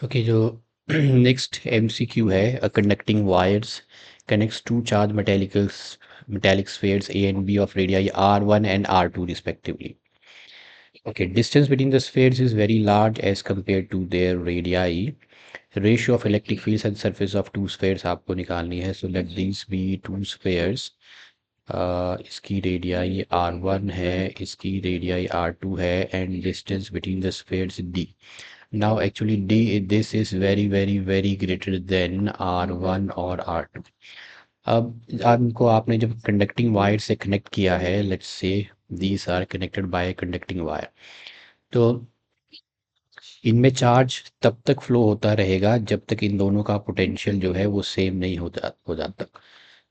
Okay, जो next MCQ है, conducting wires connects two charged metallic spheres A and B of radii R1 and R2 respectively. Okay, distance between the spheres is very large as compared to their radii. Ratio of electric fields and surface of two spheres आपको निकालनी है. So let these be two spheres. इसकी radii R1 है, इसकी radii R2 है, and distance between the spheres D. Now actually D, this is very very very greater than R1 और R2. अब आपको आपने जब कंडक्टिंग वायर से कनेक्ट किया है, let's say these are connected by conducting wire, तो इनमें चार्ज तब तक फ्लो होता रहेगा जब तक इन दोनों का पोटेंशियल जो है वो सेम नहीं हो जाता।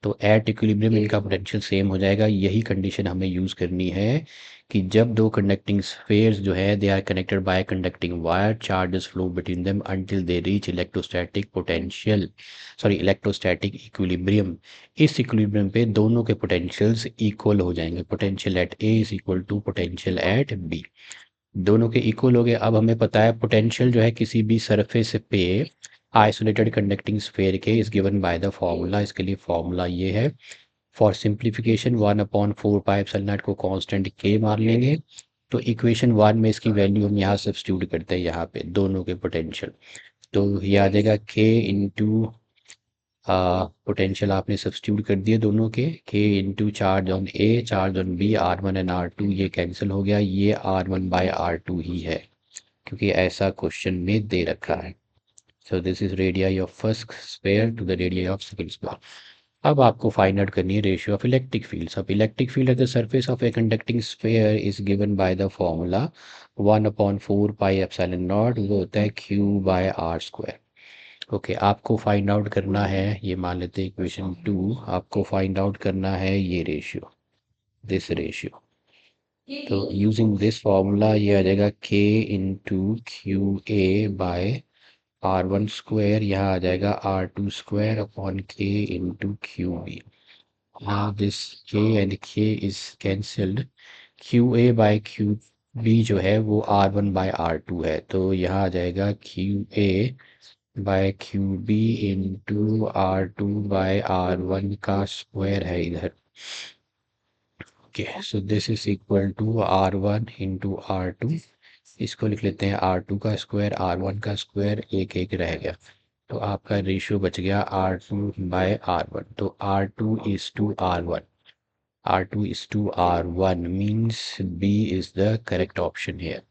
तो एट इक्विलिब्रियम इनका पोटेंशियल सेम हो जाएगा। यही कंडीशन हमें यूज़ करनी है कि जब दो कंडक्टिंग स्फेयर्स जो है they are connected by conducting wire, charges flow between them until they reach electrostatic potential, sorry electrostatic equilibrium. इस इक्विलिब्रियम पे दोनों के पोटेंशियल्स इक्वल हो जाएंगे। Potential at A is equal to potential at B, दोनों के इक्वल हो गए। अब हमें पता है पोटेंशियल जो है किसी भी सरफेस पे आइसोलेटेड कंडक्टिंग स्फेयर के is given by the formula. इसके लिए फॉर्मूला ये है, for simplification 1/4 pi epsilon not को कांस्टेंट के मान लेंगे। तो इक्वेशन 1 में इसकी वैल्यू हम यहाँ सब्स्टिट्यूट करते हैं, यहाँ पे दोनों के पोटेंशियल। तो ये आ जाएगा के इंटू पोटेंशियल आपने सब्स्टिट्यूट कर दिए दोनों के into charge on A, charge on B, R1 and R2 ये कैंसिल हो गया, ये R1/R2 ही है क्योंकि ऐसा क्वेश्चन में दे रखा है। So this is radii of first sphere to the radii of second sphere. अब आपको फाइंड आउट करनी है रेशियो ऑफ इलेक्ट्रिक फील्ड्स। अब electric field at the surface of a conducting sphere is given by the formula 1/4 pi epsilon naught, वो होता है Q/R²। Okay, आपको find out करना है, ये मान लेते हैं इक्वेशन 2, आपको फाइंड आउट करना है ये रेशियो, दिस रेशियो। तो यूजिंग दिस फॉर्मूला ये आ जाएगा K इंटू QA/R1², यहाँ आ जाएगा R2² upon K into QB। Now this K and K is cancelled. QA/QB जो है वो R1/R2 है, तो यहाँ आ जाएगा QA/QB इंटू R2/R1 का स्क्वायर है इधर। Okay, so this is equal to R1 into R2। इसको लिख लेते हैं R2 का स्क्वायर, R1 का स्क्वायर, एक एक रह गया, तो आपका रेशियो बच गया R2/R1। तो R2 is to R1, R2 is to R1 means B is the correct option here.